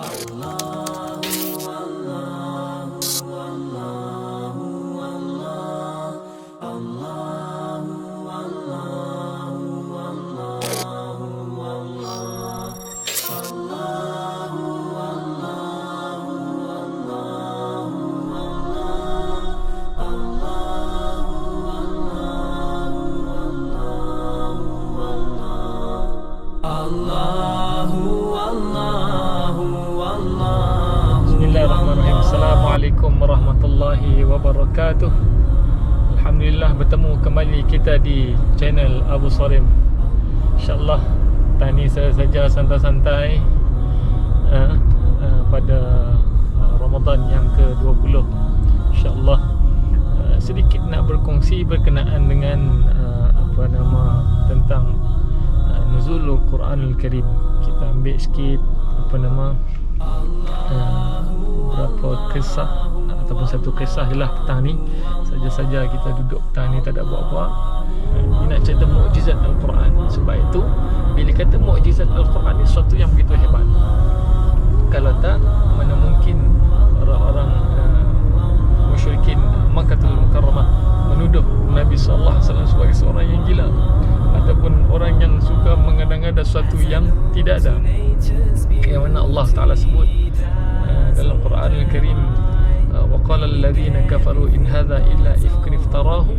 Bismillahirrahmanirrahim. Assalamualaikum warahmatullahi wabarakatuh. Alhamdulillah bertemu kembali kita di channel Abu Sarim. InsyaAllah tani saya saja santai-santai pada Ramadan yang ke-20. InsyaAllah sedikit nak berkongsi berkenaan dengan tentang nuzulul Quranul Karim. Kita ambil sikit beberapa kisah ataupun satu kisah je lah petang ni. Saja-saja kita duduk petang ni tak ada buat-buat, ni nak cerita mukjizat Al-Quran. Sebab itu bila kata mukjizat Al-Quran ni sesuatu yang begitu hebat. Kalau tak, mana mungkin orang-orang musyrikin Makkahul Mukarramah menuduh Nabi sallallahu alaihi wasallam sebagai seorang yang gila ataupun orang yang suka mengada-ngada sesuatu yang tidak ada. Yang mana Allah Ta'ala sebut dalam Quran Al-Karim, wa qala alladhina kafaru in hadha illa ifkun iftarahu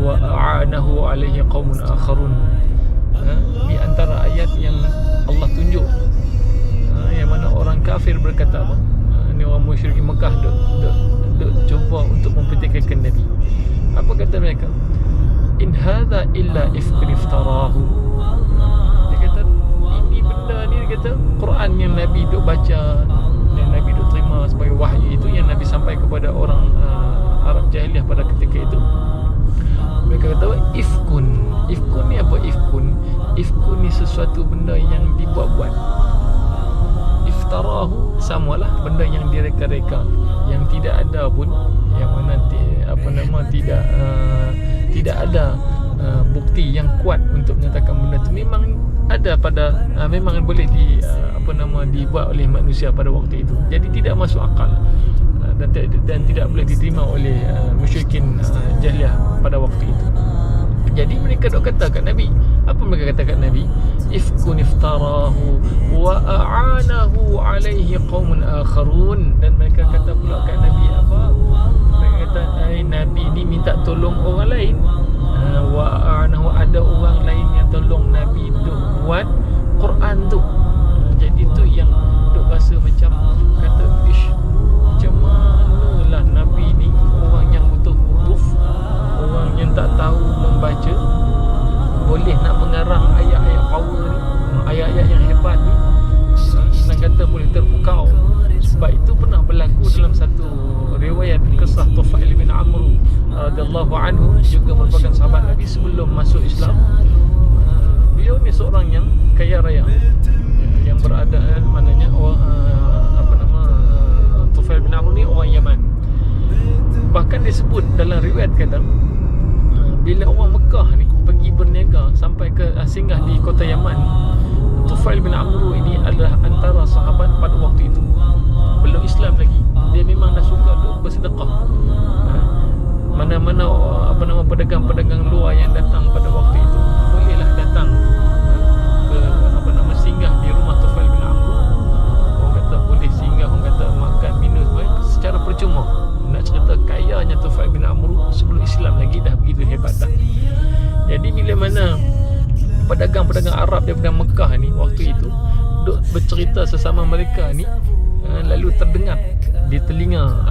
wa a'anahu alaihi qaumun akharun. Di antara ayat yang Allah tunjuk yang mana orang kafir berkata apa? Ni orang musyrik Mekah duk cuba untuk mempertikaikan Nabi. Apa kata mereka? In hadha illa ifkun iftarahu. Dia kata ini benda ni, dia kata Quran yang Nabi duk baca, yang Nabi duk terima sebagai wahyu itu, yang Nabi sampai kepada orang Arab jahiliah pada ketika itu. Mereka kata ifkun. Ifkun ni apa ifkun? Ifkun ni sesuatu benda yang dibuat-buat. Iftarahu samalah benda yang direka-reka, yang tidak ada pun, yang mana tidak ada bukti yang kuat untuk menyatakan benda itu memang ada pada memang boleh dibuat oleh manusia pada waktu itu. Jadi tidak masuk akal dan tidak boleh diterima oleh musyrikin jahiliah pada waktu itu. Jadi mereka dok kata kat Nabi, apa mereka kata kat Nabi? Ifkun iftarahu wa a'anahu alaihi qaumun akharun. Dan mereka kata pula kat Nabi apa? Mereka kata Nabi ni minta tolong orang lain. Wa a'anahu, ada orang lain yang tolong Nabi duk buat Quran tu. Jadi tu yang duk rasa macam kata macam manalah Nabi ni orang yang butuh huruf, orang yang tak tahu membaca, boleh nak mengarang ayat-ayat power ni, ayat-ayat yang hebat ni, senang kata boleh terpukau. Sebab itu pernah berlaku dalam satu riwayat kisah Tufail bin Amr radhiyallahu anhu, juga merupakan sahabat Nabi sebelum masuk Islam. Beliau ni seorang yang kaya raya, yang berada maknanya Tufail bin Amr ni orang Yaman. Bahkan disebut dalam riwayat kata bila orang Mekah ni pergi berniaga sampai ke singgah di kota Yaman, Tufail bin Amr ini adalah antara sahabat pada waktu itu, belum Islam lagi. Dia memang dah suka bersedekah. Mana-mana pedagang-pedagang luar yang datang pada waktu itu bolehlah datang ke singgah di rumah Tufail bin Amr. Orang kata boleh singgah, orang kata makan minum secara percuma. Nak cerita kayanya Tufail bin Amr sebelum Islam lagi dah begitu hebat dah. Jadi bila mana pedagang-pedagang Arab daripada Mekah ni waktu itu duk bercerita sesama mereka ni, lalu terdengar di telinga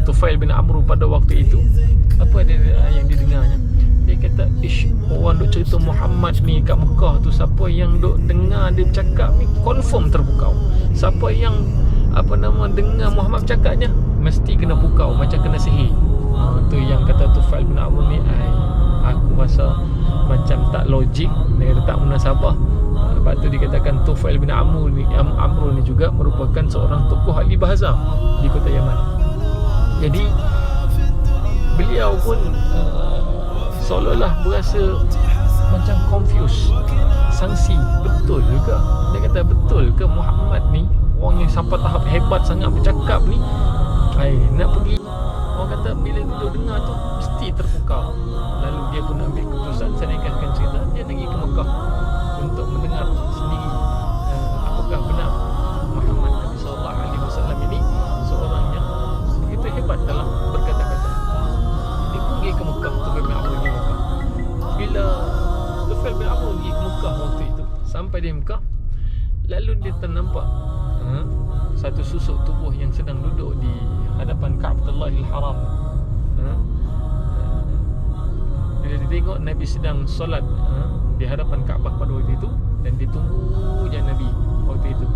Tufail bin Amr pada waktu itu, apa dia yang didengarnya? Dia kata, orang duk cerita Muhammad ni kat Mekah tu, siapa yang duk dengar dia bercakap ni confirm terpukau. Siapa yang dengar Muhammad bercakapnya mesti kena pukau, macam kena sihir. Tu yang kata Tufail bin Amr ni, aku rasa macam tak logik, dia kata tak munasabah. Lepas tu dikatakan Tufail bin Amr ni juga merupakan seorang tokoh ahli bahasa di kota Yaman. Jadi beliau pun seolah-olah berasa macam confused, sangsi, betul juga. Dia kata betul ke Muhammad ni orang yang sampai tahap hebat sangat bercakap ni, nak pergi, orang kata bila duduk dengar tu mesti terpukau. Lalu dia pun ambil keputusan, saya ringkaskan cerita, dia pergi ke Mekah untuk mendengar sendiri apakah benar Muhammad Nabi sallallahu alaihi wasallam ini seorang yang begitu hebat dalam berkata-kata. Dia pun pergi ke Mekah, Tufail bin Amr pergi Mekah. Bila Tufail bin Amr pergi ke Mekah waktu itu, sampai di Mekah, lalu dia ternampak satu susuk tubuh yang sedang duduk di hadapan Ka'batullahil Haram. Bila dia tengok Nabi sedang solat di hadapan Kaabah pada waktu itu, dan ditunggu je Nabi waktu itu.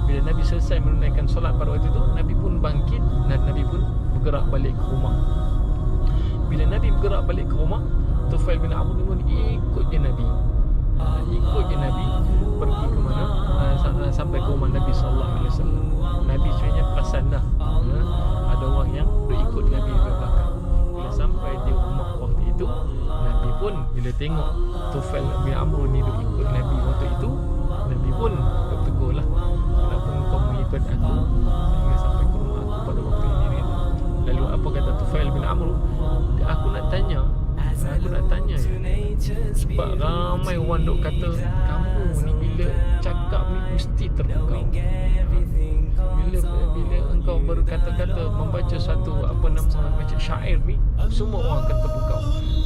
Bila Nabi selesai menunaikan solat pada waktu itu, Nabi pun bangkit dan Nabi pun bergerak balik ke rumah. Bila Nabi bergerak balik ke rumah, Tufail bin Amr pun ikut je Nabi. Ikut je Nabi pergi ke mana, sampai ke rumah Nabi sallallahu alaihi wasallam. Nabi sebenarnya perasan dah ada orang yang berikut Nabi di belakang. Bila sampai di rumah waktu itu, Nabi pun bila tengok Tufail bin Amr ni duk ikut Nabi waktu itu, Nabi pun tegur lah, kenapa kau mengikut aku sehingga sampai ke rumah aku pada waktu ini kan? Lalu apa kata Tufail bin Amr? Aku nak tanya ya, sebab ramai orang duk kata kamu ni bila cakap ni mesti terpukau. Bila engkau berkata-kata, membaca satu baca syair ni, semua orang akan terpukau.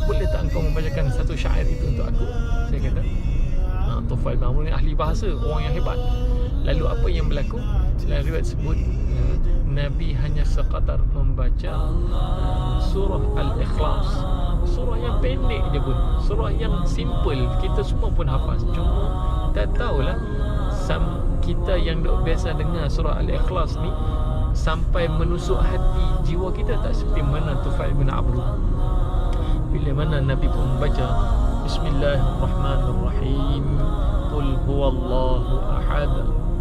Boleh tak engkau membacakan satu syair itu untuk aku? Saya kata, Tufail bin Amr ni ahli bahasa, orang yang hebat. Lalu apa yang berlaku? Dalam riwayat sebut Nabi hanya sekadar membaca surah Al-Ikhlas, surah yang pendek je pun, surah yang simple, kita semua pun hafaz. Cuma tak tahulah kita yang duk biasa dengar surah Al-Ikhlas ni sampai menusuk hati jiwa kita tak seperti mana Tufail bin Amr. Bila mana Nabi pun membaca Bismillahirrahmanirrahim, Qul huwallahu ahad,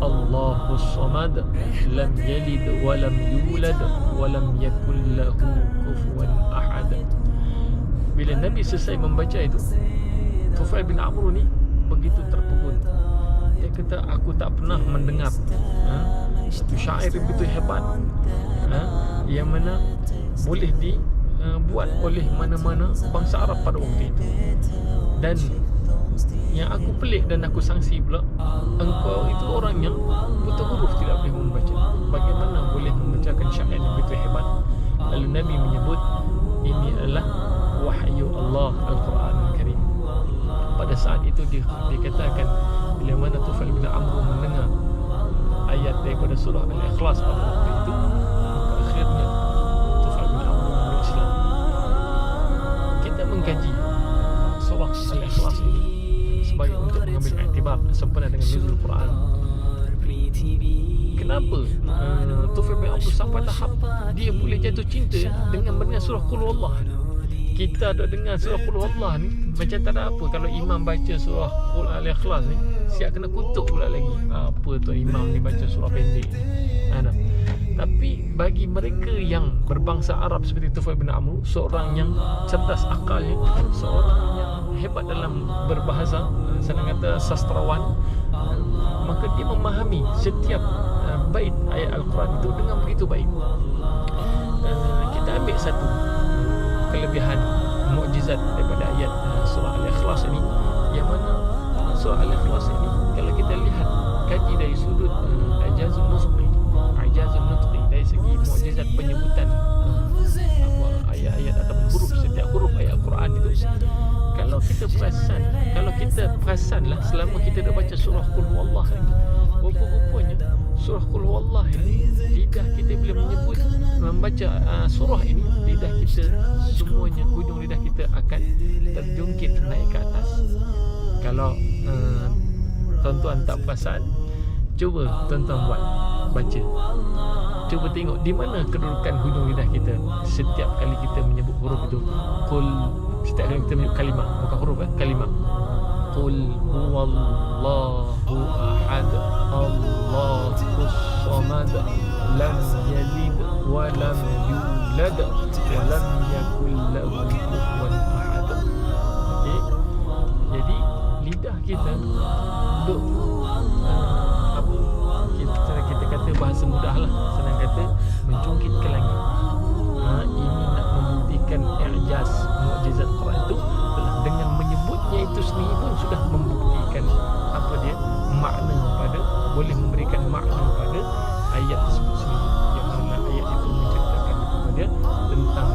Allahus samad, lam yalid wa lam yulad wa lam yakul lahu kufuwan ahad. Bila Nabi selesai membaca itu, Tufail bin Amr ni begitu terpegun. Dia kata, aku tak pernah mendengar satu syair begitu hebat yang mana boleh dibuat oleh mana-mana bangsa Arab pada waktu itu. Dan yang aku pelik dan aku sangsi pula, engkau itu orang yang buta huruf, tidak boleh membaca. Bagaimana boleh membacakan syair yang begitu hebat? Lalu Nabi menyebut ini adalah wahyu Allah, Al-Quran Al-Karim. Pada saat itu dikatakan bila mana Tufail bin Amr mendengar ayat daripada surah Al-Ikhlas pada waktu itu, maka akhirnya Tufail bin Amr memeluk Islam. Kita mengkaji surah Al-Ikhlas ini sebagai untuk mengambil iktibar sempena dengan nuzul Quran. Kenapa Tufail bin Amr sampai tahap dia boleh jatuh cinta dengan mendengar surah Qul Huwallah? Kita ada dengar surah Qul Huwallah ni macam tak ada apa. Kalau imam baca surah Qul Al-Ikhlas ni, siap kena kutuk pula lagi. Apa tuan imam ni baca surah pendek ni. Tapi bagi mereka yang berbangsa Arab seperti Tufail bin Amr, seorang yang cerdas akalnya, seorang yang hebat dalam berbahasa, senang kata sastrawan, maka dia memahami setiap bait ayat Al-Quran itu dengan begitu baik. Kita ambil satu kelebihan mukjizat daripada ayat surah Al-Ikhlas ini, yang mana surah Al-Ikhlas ini kalau kita lihat kaji dari sudut ijazul nutqi, dari segi mukjizat penyebutan ayat-ayat ataupun huruf, setiap huruf ayat Al-Quran itu, kalau kita perasanlah selama kita dah baca surah Qul Huwallah ini, rupa-rupanya surah Qul Huwallah ini, lidah kita bila menyebut membaca surah ini, lidah kita semuanya, hujung lidah kita akan terjungkit naik ke atas. Kalau tuan-tuan tak perasan, cuba tuan-tuan buat, baca, cuba tengok di mana kedudukan hujung lidah kita setiap kali kita menyebut huruf itu. Qul, setiap kali kita menyebut kalimah, bukan huruf, kalimah. Qul huwallahu ahad, Allahus samad, lam yalid wa lam yulad wa lam yakul lahu kufuwan ahad. Okey. Jadi lidah kita duk kita kata ayat tersebut sendiri, yang mana ayat itu menceritakan kepada tentang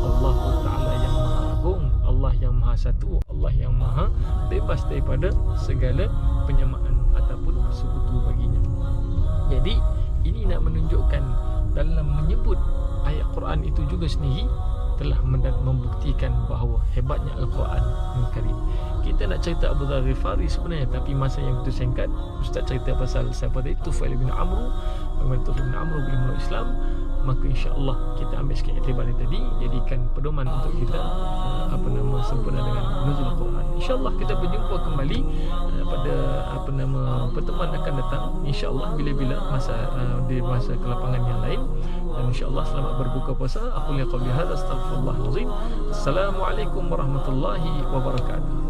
Allah Ta'ala yang maha agung, Allah yang maha satu, Allah yang maha bebas daripada segala penyamaan ataupun sekutu baginya. Jadi ini nak menunjukkan dalam menyebut ayat Quran itu juga sendiri telah membuktikan bahawa hebatnya Al-Quran Al-Karim. Kita nak cerita Abu Dzar Ghifari sebenarnya, tapi masa yang begitu singkat. Ustaz cerita pasal siapa tadi, Tufail bin Amru. Bagaimana Tufail bin Amru bila masuk Islam, maka insya-Allah kita ambil sikit iktibar tadi, jadikan pedoman untuk kita sempurna dengan nuzul Quran. Insya-Allah kita berjumpa kembali pada pertemuan akan datang, insya-Allah bila-bila di masa kelapangan yang lain. Dan insya-Allah selamat berbuka puasa. Aku lihat qauli hadza, astaghfirullahalazim. Assalamualaikum warahmatullahi wabarakatuh.